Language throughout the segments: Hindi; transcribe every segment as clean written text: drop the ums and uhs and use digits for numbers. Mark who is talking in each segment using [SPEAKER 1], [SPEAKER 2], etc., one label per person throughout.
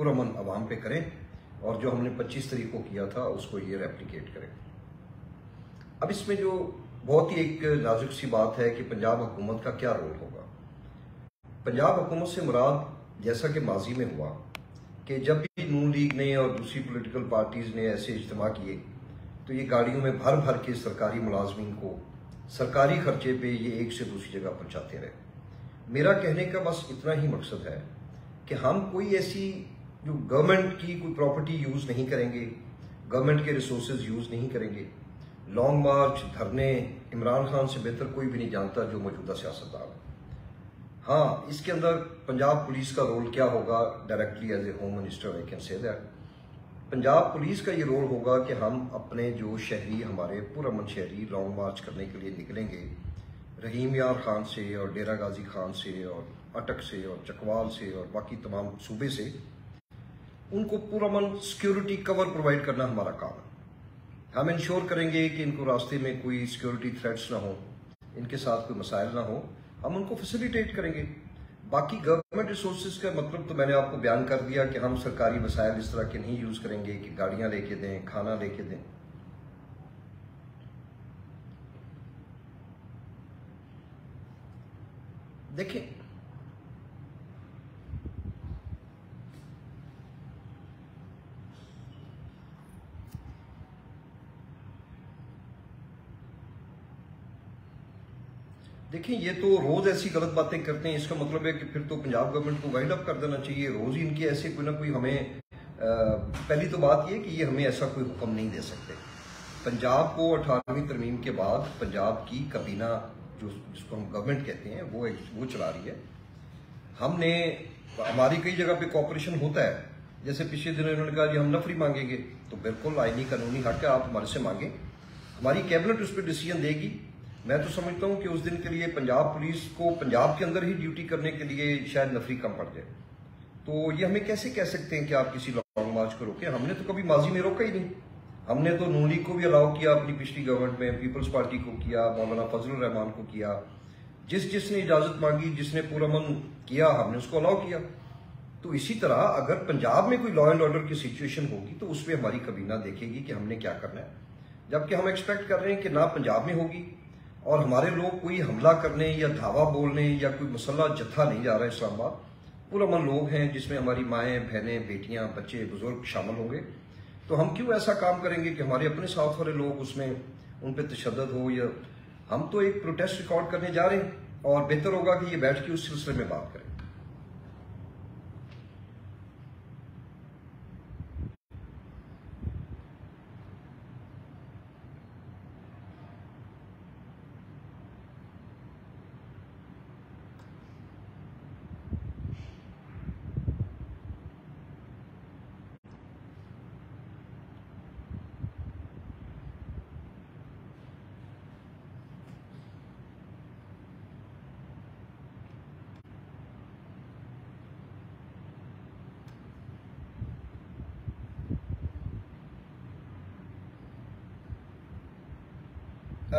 [SPEAKER 1] पुरअमन आवाम पे करें और जो हमने 25 तारीख को किया था उसको ये रेप्लिकेट करें। अब इसमें जो बहुत ही एक नाजुक सी बात है कि पंजाब हुकूमत का क्या रोल होगा। पंजाब हुकूमत से मुराद जैसा कि माजी में हुआ कि जब भी नून लीग ने और दूसरी पॉलिटिकल पार्टीज ने ऐसे इज्तिमा किए तो ये गाड़ियों में भर भर के सरकारी मुलाजमीन को सरकारी खर्चे पे ये एक से दूसरी जगह पहुंचाते रहे। मेरा कहने का बस इतना ही मकसद है कि हम कोई ऐसी जो गवर्नमेंट की कोई प्रॉपर्टी यूज नहीं करेंगे, गवर्नमेंट के रिसोर्सेज यूज नहीं करेंगे। लॉन्ग मार्च, धरने इमरान खान से बेहतर कोई भी नहीं जानता जो मौजूदा सियासतदान है। हाँ, इसके अंदर पंजाब पुलिस का रोल क्या होगा, directly as a home minister I can say that Punjab police का ये रोल होगा कि हम अपने जो शहरी, हमारे पुरअमन शहरी लॉन्ग मार्च करने के लिए निकलेंगे, रहीम यार खान से और डेरा गाजी खान से और अटक से और चकवाल से और बाकी तमाम सूबे से, उनको पुरअमन सिक्योरिटी कवर प्रोवाइड करना हमारा काम है। हम इंश्योर करेंगे कि इनको रास्ते में कोई सिक्योरिटी थ्रेट्स ना हो, इनके साथ कोई मसाइल ना हो, हम उनको फैसिलिटेट करेंगे। बाकी गवर्नमेंट रिसोर्सेज का मतलब तो मैंने आपको बयान कर दिया कि हम सरकारी वसाइल इस तरह के नहीं यूज करेंगे कि गाड़ियां लेके दें, खाना लेके दें। देखिए, ये तो रोज ऐसी गलत बातें करते हैं, इसका मतलब है कि फिर तो पंजाब गवर्नमेंट को वाइंड अप कर देना चाहिए। रोज ही इनके ऐसे कोई ना कोई हमें पहली तो बात ये कि ये हमें ऐसा कोई हुक्म नहीं दे सकते। पंजाब को 18वीं तरमीम के बाद पंजाब की कबीना जिसको हम गवर्नमेंट कहते हैं वो चला रही है। हमने हमारी कई जगह पे कॉपरेशन होता है, जैसे पिछले दिनों इन्होंने कहा जी हम नफरी मांगेंगे, तो बिल्कुल आईनी कानूनी हक है, आप हमारे से मांगे, हमारी कैबिनेट उस पर डिसीजन देगी। मैं तो समझता हूं कि उस दिन के लिए पंजाब पुलिस को पंजाब के अंदर ही ड्यूटी करने के लिए शायद नफरी कम पड़ जाए। तो ये हमें कैसे कह सकते हैं कि आप किसी लॉन्ग मार्च को रोके? हमने तो कभी माजी में रोका ही नहीं। हमने तो नून लीग को भी अलाउ किया अपनी पिछली गवर्नमेंट में, पीपल्स पार्टी को किया, मौलाना फजलुर रहमान को किया, जिसने इजाजत मांगी, जिसने पुरअमन किया, हमने उसको अलाउ किया। तो इसी तरह अगर पंजाब में कोई लॉ एंड ऑर्डर की सिचुएशन होगी तो उसमें हमारी कबीना देखेगी कि हमने क्या करना है। जबकि हम एक्सपेक्ट कर रहे हैं कि ना पंजाब में होगी और हमारे लोग कोई हमला करने या धावा बोलने या कोई मसल्ला जत्था नहीं जा रहा है इस्लामाबाद। पुरअमन लोग हैं जिसमें हमारी माएँ, बहनें, बेटियां, बच्चे, बुजुर्ग शामिल होंगे। तो हम क्यों ऐसा काम करेंगे कि हमारे अपने साथ वाले लोग उसमें उन पर तशद्दुद हो? या हम तो एक प्रोटेस्ट रिकॉर्ड करने जा रहे हैं और बेहतर होगा कि ये बैठ के उस सिलसिले में बात करें।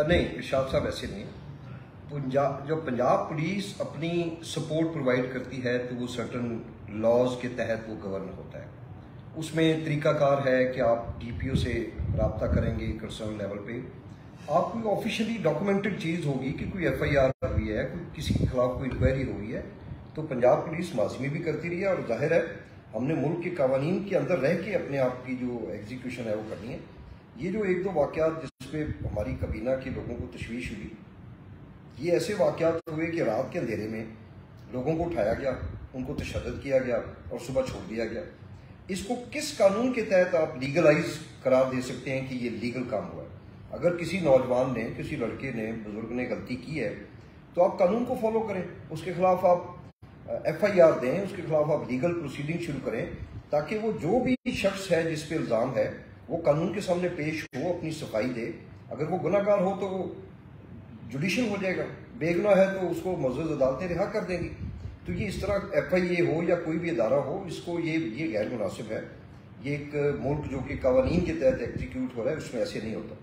[SPEAKER 1] नहीं इरशाद साहब, ऐसे नहीं है। जो पंजाब पुलिस अपनी सपोर्ट प्रोवाइड करती है तो वो सर्टन लॉज के तहत वो गवर्न होता है। उसमें तरीकाकार है कि आप डीपीओ से रब्ता करेंगे कंसर्न लेवल पे, आप कोई ऑफिशियली डॉक्यूमेंटेड चीज़ होगी कि कोई एफआईआर हुई है, कोई किसी के खिलाफ कोई इंक्वायरी हुई है, तो पंजाब पुलिस माजी में भी करती रही है और जाहिर है हमने मुल्क के कानून के अंदर रह के अपने आप की जो एग्जीक्यूशन है वो करनी है। ये जो एक दो वाकयात जिसपे हमारी कबीना के लोगों को तशवीश हुई, ये ऐसे वाकयात हुए कि रात के अंधेरे में लोगों को उठाया गया, उनको तशद्दुद किया गया और सुबह छोड़ दिया गया। इसको किस कानून के तहत आप लीगलाइज करार दे सकते हैं कि ये लीगल काम हुआ है? अगर किसी नौजवान ने, किसी लड़के ने, बुजुर्ग ने गलती की है तो आप कानून को फॉलो करें, उसके खिलाफ आप एफआईआर दें, उसके खिलाफ आप लीगल प्रोसीडिंग शुरू करें, ताकि वो जो भी शख्स है जिस पे इल्ज़ाम है वो कानून के सामने पेश हो, अपनी सफाई दे। अगर वो गुनाहगार हो तो वो जुडिशल हो जाएगा, बेगुनाह है तो उसको मौजूद अदालतें रिहा कर देंगी। तो ये इस तरह एफआईए हो या कोई भी अदारा हो, इसको ये गैर मुनासिब है। ये एक मुल्क जो कि कानून के तहत एग्जीक्यूट हो रहा है उसमें ऐसे नहीं होता।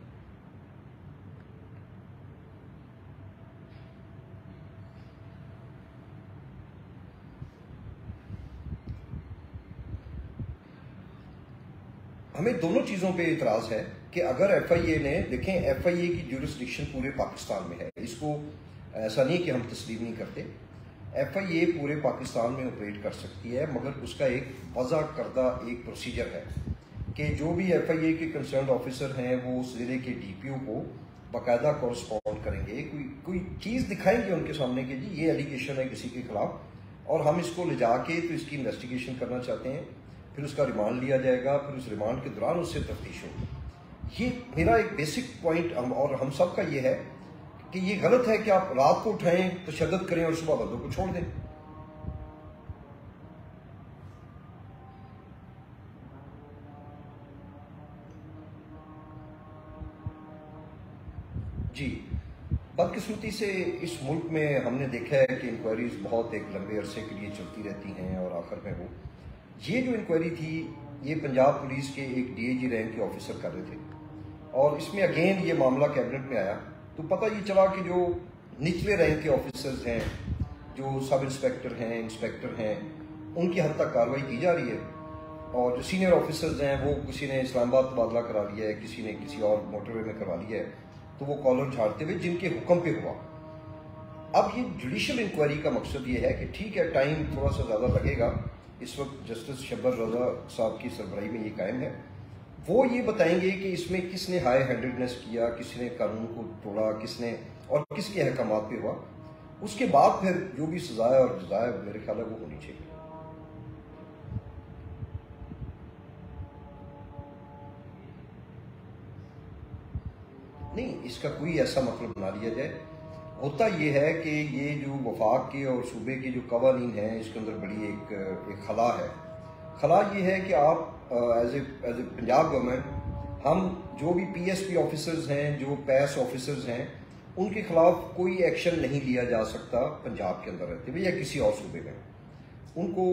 [SPEAKER 1] हमें दोनों चीज़ों पे इतराज़ है कि अगर FIA ने, देखें FIA की ज्यूरिसडिक्शन पूरे पाकिस्तान में है, इसको ऐसा नहीं कि हम तस्लीम नहीं करते, FIA पूरे पाकिस्तान में ऑपरेट कर सकती है, मगर उसका एक वज़ा करदा एक प्रोसीजर है कि जो भी FIA के कंसर्न ऑफिसर हैं वो उस ज़िले के DPO को बाकायदा कॉरस्पॉन्ड करेंगे, कोई चीज़ दिखाएंगे उनके सामने कि जी ये एलिगेशन है किसी के खिलाफ और हम इसको ले जाके तो इसकी इन्वेस्टिगेशन करना चाहते हैं, फिर उसका रिमांड लिया जाएगा, फिर उस रिमांड के दौरान उससे तफ्तीश होगी। ये मेरा एक बेसिक पॉइंट और हम सब का ये है कि ये गलत है कि आप रात को उठाएं तशद्दुद करें और सुबह बंदों को छोड़ दें। जी, बदकिस्मती से इस मुल्क में हमने देखा है कि इंक्वायरीज बहुत एक लंबे अरसे के लिए चलती रहती हैं और आखिर में वो ये जो इंक्वायरी थी ये पंजाब पुलिस के एक DIG रैंक के ऑफिसर कर रहे थे और इसमें अगेन ये मामला कैबिनेट में आया तो पता ये चला कि जो निचले रैंक के ऑफिसर्स हैं, जो सब इंस्पेक्टर हैं, इंस्पेक्टर हैं, उनकी हद तक कार्रवाई की जा रही है और जो सीनियर ऑफिसर्स हैं वो किसी ने इस्लामाबाद तबादला करा लिया है, किसी ने किसी और मोटरवे में करवा लिया है, तो वो कॉलर झाड़ते हुए जिनके हुक्म पे हुआ। अब ये जुडिशियल इंक्वायरी का मकसद ये है कि ठीक है टाइम थोड़ा सा ज़्यादा लगेगा, इस वक्त जस्टिस शब्बर रजा साहब की सरबराही में ये कायम है, वो ये बताएंगे कि इसमें किसने हाई हैंडेडनेस किया, किसने कानून को तोड़ा, किसने और किसके अहकामात पे हुआ। उसके बाद फिर जो भी सजाए और जजाए मेरे ख्याल है वो होनी चाहिए। नहीं, इसका कोई ऐसा मतलब ना लिया जाए। होता ये है कि ये जो वफाक के और सूबे के जो कवानीन हैं इसके अंदर बड़ी एक खला है। खला ये है कि आप एज ए पंजाब गवर्नमेंट हम जो भी PSP ऑफिसर्स हैं, जो PAS ऑफिसर्स हैं, उनके खिलाफ कोई एक्शन नहीं लिया जा सकता पंजाब के अंदर रहते हुए या किसी और सूबे में। उनको